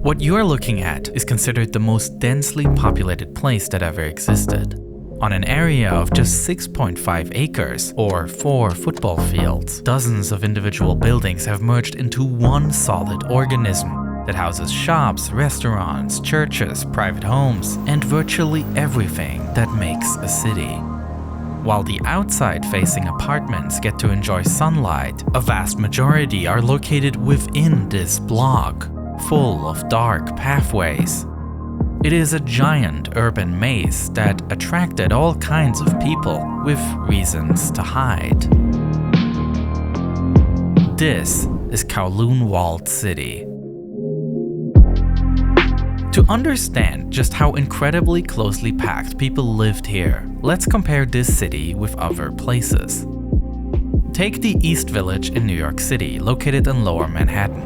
What you're looking at is considered the most densely populated place that ever existed. On an area of just 6.5 acres, or 4 football fields, dozens of individual buildings have merged into one solid organism that houses shops, restaurants, churches, private homes, and virtually everything that makes a city. While the outside-facing apartments get to enjoy sunlight, a vast majority are located within this block, full of dark pathways. It is a giant urban maze that attracted all kinds of people with reasons to hide. This is Kowloon Walled City. To understand just how incredibly closely packed people lived here, let's compare this city with other places. Take the East Village in New York City, located in Lower Manhattan.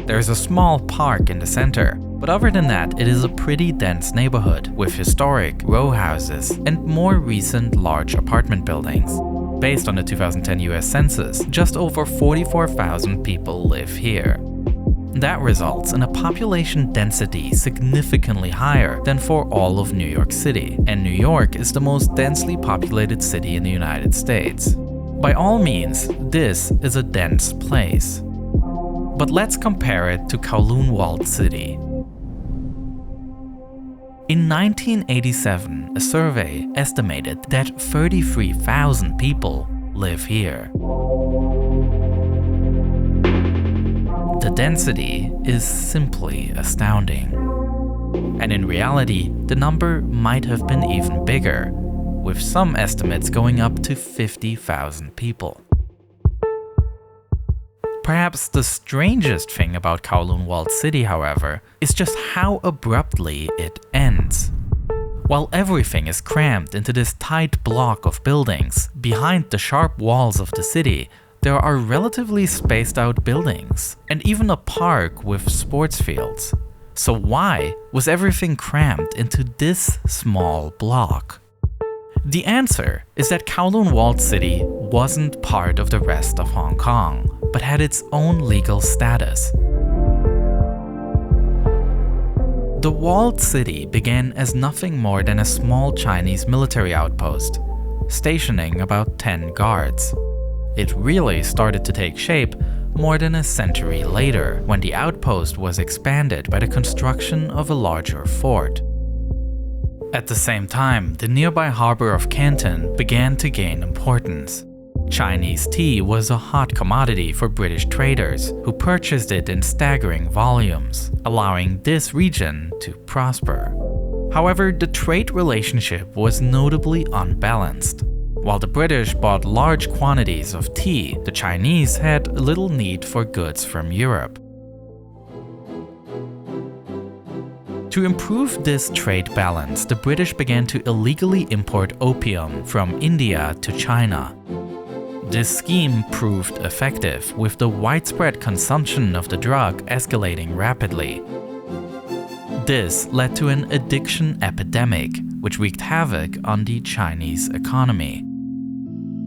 There's a small park in the center, but other than that, it is a pretty dense neighborhood with historic row houses and more recent large apartment buildings. Based on the 2010 US Census, just over 44,000 people live here. That results in a population density significantly higher than for all of New York City, and New York is the most densely populated city in the United States. By all means, this is a dense place. But let's compare it to Kowloon Walled City. In 1987, a survey estimated that 33,000 people live here. The density is simply astounding. And in reality, the number might have been even bigger, with some estimates going up to 50,000 people. Perhaps the strangest thing about Kowloon Walled City, however, is just how abruptly it ends. While everything is crammed into this tight block of buildings, behind the sharp walls of the city, there are relatively spaced out buildings, and even a park with sports fields. So why was everything crammed into this small block? The answer is that Kowloon Walled City wasn't part of the rest of Hong Kong, but had its own legal status. The walled city began as nothing more than a small Chinese military outpost, stationing about 10 guards. It really started to take shape more than a century later, when the outpost was expanded by the construction of a larger fort. At the same time, the nearby harbor of Canton began to gain importance. Chinese tea was a hot commodity for British traders, who purchased it in staggering volumes, allowing this region to prosper. However, the trade relationship was notably unbalanced. While the British bought large quantities of tea, the Chinese had little need for goods from Europe. To improve this trade balance, the British began to illegally import opium from India to China. This scheme proved effective, with the widespread consumption of the drug escalating rapidly. This led to an addiction epidemic, which wreaked havoc on the Chinese economy.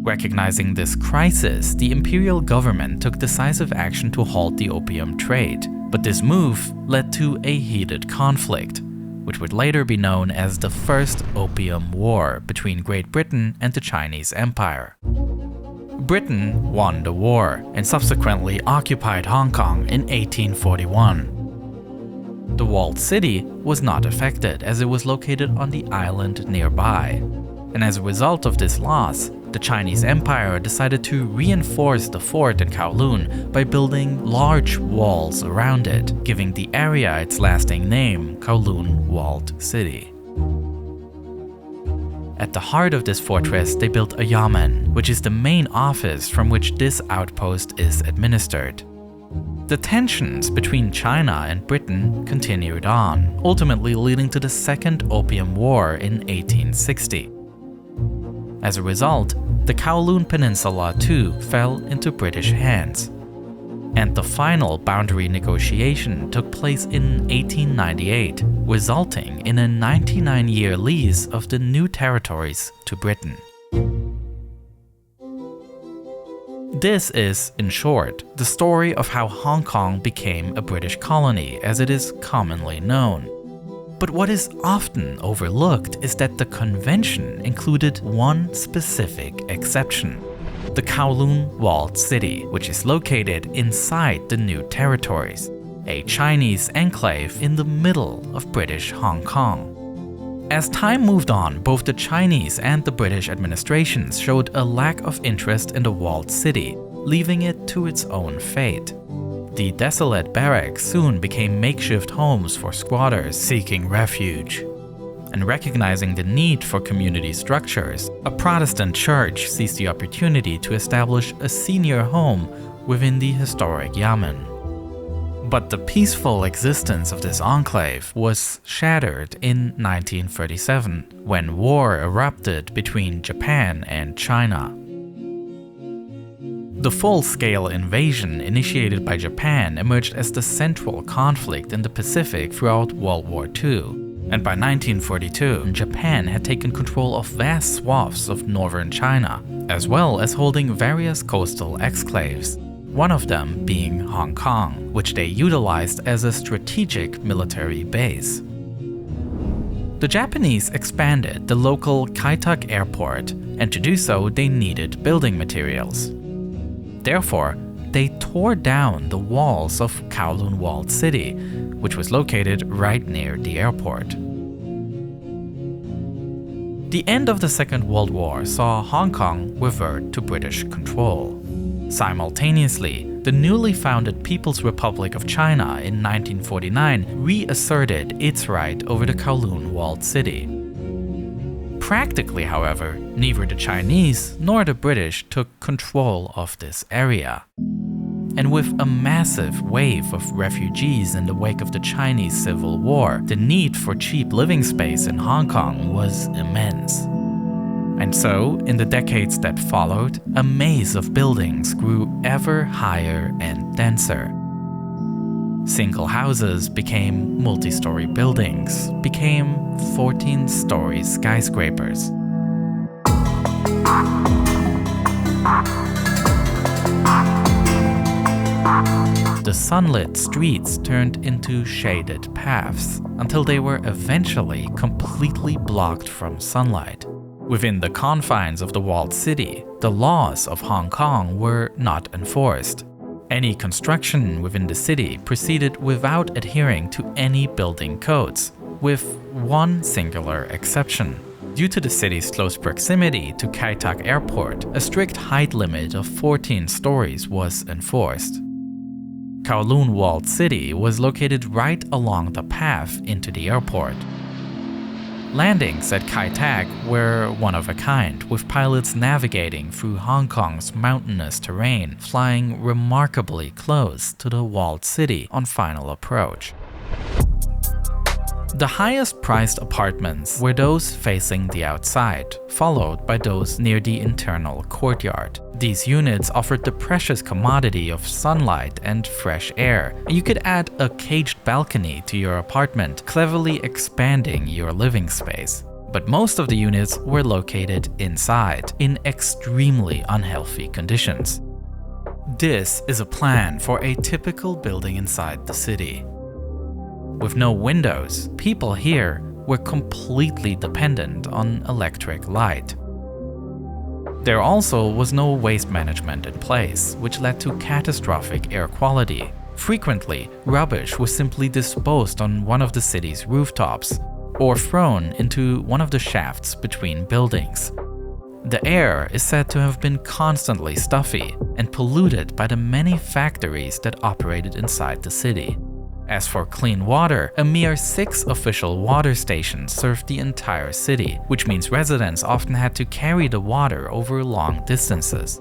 Recognizing this crisis, the imperial government took decisive action to halt the opium trade, but this move led to a heated conflict, which would later be known as the First Opium War between Great Britain and the Chinese Empire. Britain won the war and subsequently occupied Hong Kong in 1841. The walled city was not affected, as it was located on the island nearby. And as a result of this loss, the Chinese Empire decided to reinforce the fort in Kowloon by building large walls around it, giving the area its lasting name, Kowloon Walled City. At the heart of this fortress, they built a yamen, which is the main office from which this outpost is administered. The tensions between China and Britain continued on, ultimately leading to the Second Opium War in 1860. As a result, the Kowloon Peninsula too fell into British hands. And the final boundary negotiation took place in 1898, resulting in a 99-year lease of the new territories to Britain. This is, in short, the story of how Hong Kong became a British colony as it is commonly known. But what is often overlooked is that the convention included one specific exception: the Kowloon Walled City, which is located inside the New Territories, a Chinese enclave in the middle of British Hong Kong. As time moved on, both the Chinese and the British administrations showed a lack of interest in the walled city, leaving it to its own fate. The desolate barracks soon became makeshift homes for squatters seeking refuge. And recognizing the need for community structures, a Protestant church seized the opportunity to establish a senior home within the historic Yamen. But the peaceful existence of this enclave was shattered in 1937, when war erupted between Japan and China. The full-scale invasion initiated by Japan emerged as the central conflict in the Pacific throughout World War II. And by 1942, Japan had taken control of vast swaths of northern China, as well as holding various coastal exclaves, one of them being Hong Kong, which they utilized as a strategic military base. The Japanese expanded the local Kai Tak airport, and to do so they needed building materials. Therefore, they tore down the walls of Kowloon Walled City, which was located right near the airport. The end of the Second World War saw Hong Kong revert to British control. Simultaneously, the newly founded People's Republic of China in 1949 reasserted its right over the Kowloon Walled City. Practically, however, neither the Chinese nor the British took control of this area. And with a massive wave of refugees in the wake of the Chinese Civil War, the need for cheap living space in Hong Kong was immense. And so, in the decades that followed, a maze of buildings grew ever higher and denser. Single houses became multi-story buildings, became 14-story skyscrapers. The sunlit streets turned into shaded paths until they were eventually completely blocked from sunlight. Within the confines of the walled city, the laws of Hong Kong were not enforced. Any construction within the city proceeded without adhering to any building codes, with one singular exception. Due to the city's close proximity to Kai Tak Airport, a strict height limit of 14 stories was enforced. Kowloon Walled City was located right along the path into the airport. Landings at Kai Tak were one of a kind, with pilots navigating through Hong Kong's mountainous terrain, flying remarkably close to the walled city on final approach. The highest priced apartments were those facing the outside, followed by those near the internal courtyard. These units offered the precious commodity of sunlight and fresh air. You could add a caged balcony to your apartment, cleverly expanding your living space. But most of the units were located inside, in extremely unhealthy conditions. This is a plan for a typical building inside the city. With no windows, people here were completely dependent on electric light. There also was no waste management in place, which led to catastrophic air quality. Frequently, rubbish was simply disposed on one of the city's rooftops, or thrown into one of the shafts between buildings. The air is said to have been constantly stuffy and polluted by the many factories that operated inside the city. As for clean water, a mere 6 official water stations served the entire city, which means residents often had to carry the water over long distances.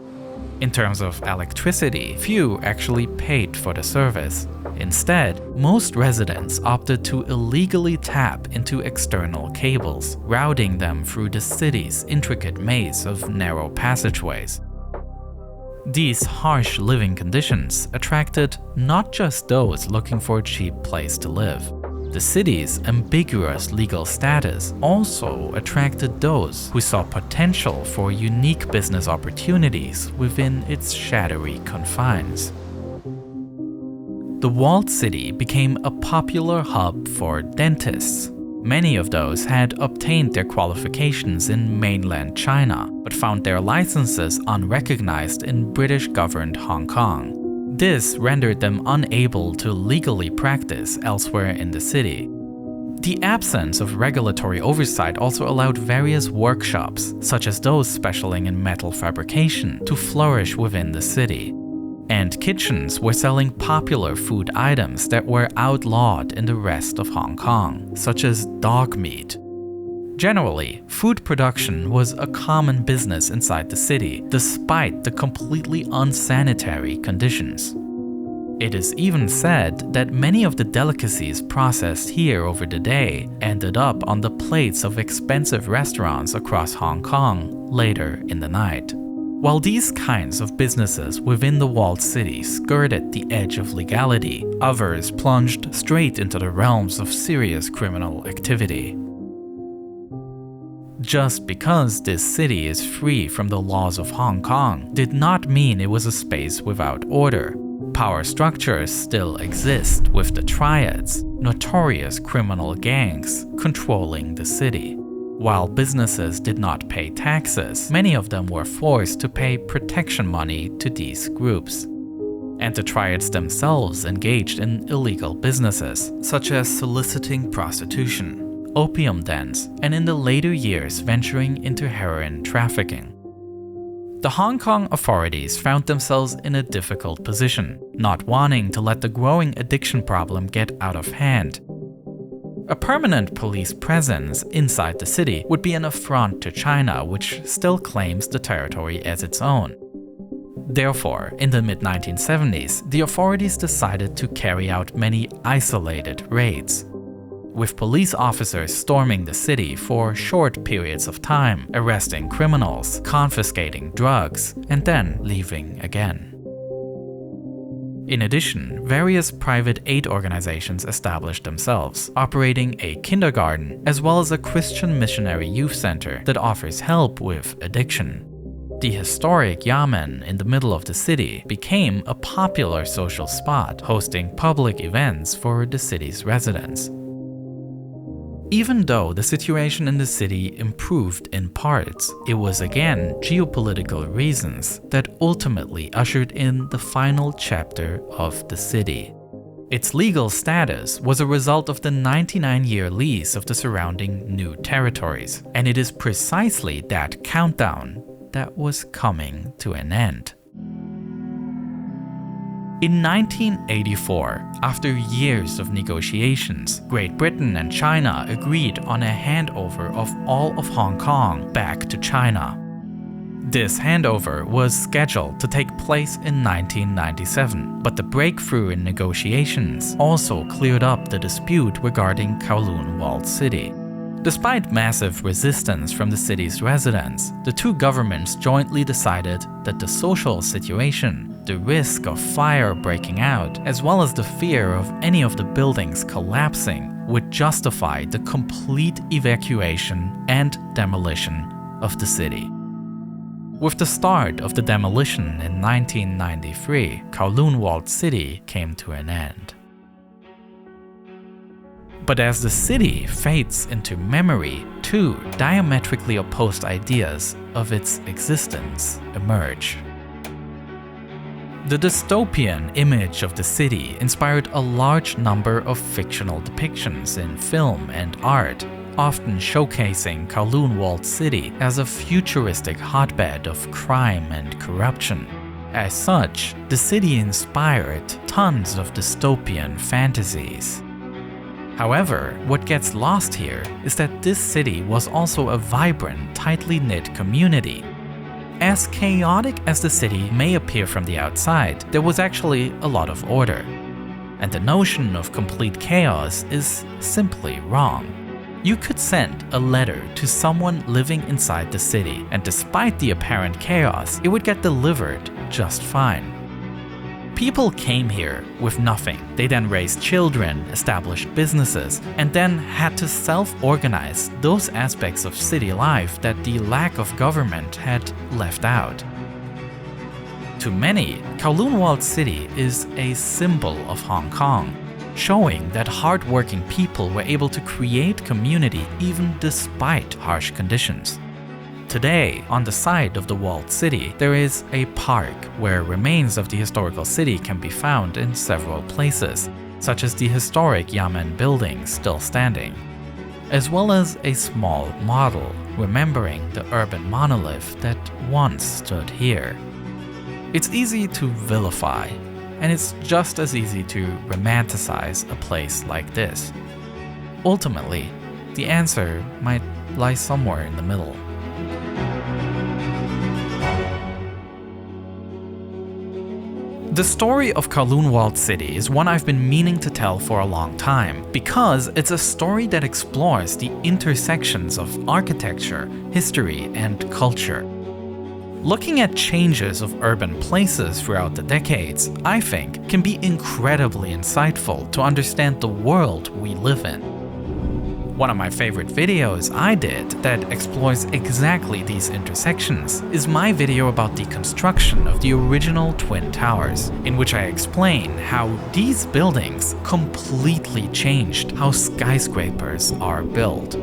In terms of electricity, few actually paid for the service. Instead, most residents opted to illegally tap into external cables, routing them through the city's intricate maze of narrow passageways. These harsh living conditions attracted not just those looking for a cheap place to live. The city's ambiguous legal status also attracted those who saw potential for unique business opportunities within its shadowy confines. The walled city became a popular hub for dentists. Many of those had obtained their qualifications in mainland China, but found their licenses unrecognized in British-governed Hong Kong. This rendered them unable to legally practice elsewhere in the city. The absence of regulatory oversight also allowed various workshops, such as those specializing in metal fabrication, to flourish within the city. And kitchens were selling popular food items that were outlawed in the rest of Hong Kong, such as dog meat. Generally, food production was a common business inside the city, despite the completely unsanitary conditions. It is even said that many of the delicacies processed here over the day ended up on the plates of expensive restaurants across Hong Kong later in the night. While these kinds of businesses within the walled city skirted the edge of legality, others plunged straight into the realms of serious criminal activity. Just because this city is free from the laws of Hong Kong did not mean it was a space without order. Power structures still exist, with the triads, notorious criminal gangs, controlling the city. While businesses did not pay taxes, many of them were forced to pay protection money to these groups. And the triads themselves engaged in illegal businesses, such as soliciting prostitution, opium dens, and in the later years venturing into heroin trafficking. The Hong Kong authorities found themselves in a difficult position, not wanting to let the growing addiction problem get out of hand. A permanent police presence inside the city would be an affront to China, which still claims the territory as its own. Therefore, in the mid-1970s, the authorities decided to carry out many isolated raids, with police officers storming the city for short periods of time, arresting criminals, confiscating drugs, and then leaving again. In addition, various private aid organizations established themselves, operating a kindergarten as well as a Christian missionary youth center that offers help with addiction. The historic Yamen in the middle of the city became a popular social spot, hosting public events for the city's residents. Even though the situation in the city improved in parts, it was again geopolitical reasons that ultimately ushered in the final chapter of the city. Its legal status was a result of the 99-year lease of the surrounding new territories, and it is precisely that countdown that was coming to an end. In 1984, after years of negotiations, Great Britain and China agreed on a handover of all of Hong Kong back to China. This handover was scheduled to take place in 1997, but the breakthrough in negotiations also cleared up the dispute regarding Kowloon Walled City. Despite massive resistance from the city's residents, the two governments jointly decided that the social situation, the risk of fire breaking out, as well as the fear of any of the buildings collapsing, would justify the complete evacuation and demolition of the city. With the start of the demolition in 1993, Kowloon Walled City came to an end. But as the city fades into memory, two diametrically opposed ideas of its existence emerge. The dystopian image of the city inspired a large number of fictional depictions in film and art, often showcasing Kowloon Walled City as a futuristic hotbed of crime and corruption. As such, the city inspired tons of dystopian fantasies. However, what gets lost here is that this city was also a vibrant, tightly knit community. As chaotic as the city may appear from the outside, there was actually a lot of order. And the notion of complete chaos is simply wrong. You could send a letter to someone living inside the city, and despite the apparent chaos, it would get delivered just fine. People came here with nothing. They then raised children, established businesses, and then had to self-organize those aspects of city life that the lack of government had left out. To many, Kowloon Walled City is a symbol of Hong Kong, showing that hardworking people were able to create community even despite harsh conditions. Today, on the side of the walled city, there is a park where remains of the historical city can be found in several places, such as the historic Yamen building still standing, as well as a small model remembering the urban monolith that once stood here. It's easy to vilify, and it's just as easy to romanticize a place like this. Ultimately, the answer might lie somewhere in the middle. The story of Kowloon Walled City is one I've been meaning to tell for a long time, because it's a story that explores the intersections of architecture, history, and culture. Looking at changes of urban places throughout the decades, I think, can be incredibly insightful to understand the world we live in. One of my favorite videos I did that explores exactly these intersections is my video about the construction of the original Twin Towers, in which I explain how these buildings completely changed how skyscrapers are built.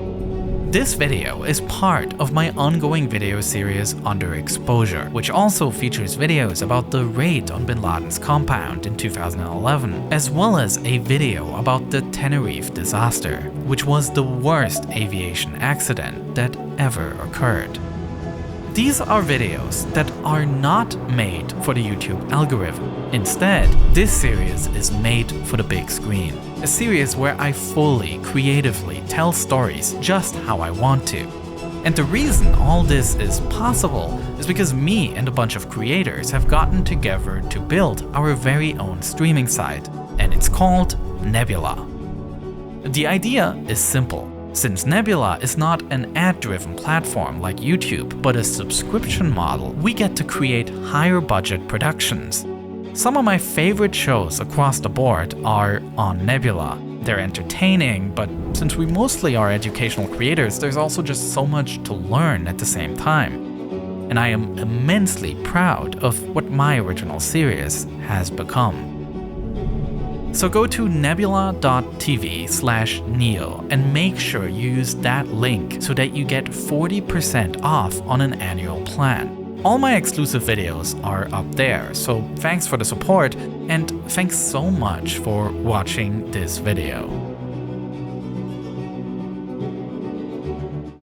This video is part of my ongoing video series Underexposure, which also features videos about the raid on Bin Laden's compound in 2011, as well as a video about the Tenerife disaster, which was the worst aviation accident that ever occurred. These are videos that are not made for the YouTube algorithm. Instead, this series is made for the big screen. A series where I fully, creatively tell stories just how I want to. And the reason all this is possible is because me and a bunch of creators have gotten together to build our very own streaming site, and it's called Nebula. The idea is simple. Since Nebula is not an ad-driven platform like YouTube, but a subscription model, we get to create higher-budget productions. Some of my favorite shows across the board are on Nebula. They're entertaining, but since we mostly are educational creators, there's also just so much to learn at the same time. And I am immensely proud of what my original series has become. So go to nebula.tv/neo and make sure you use that link so that you get 40% off on an annual plan. All my exclusive videos are up there, so thanks for the support and thanks so much for watching this video.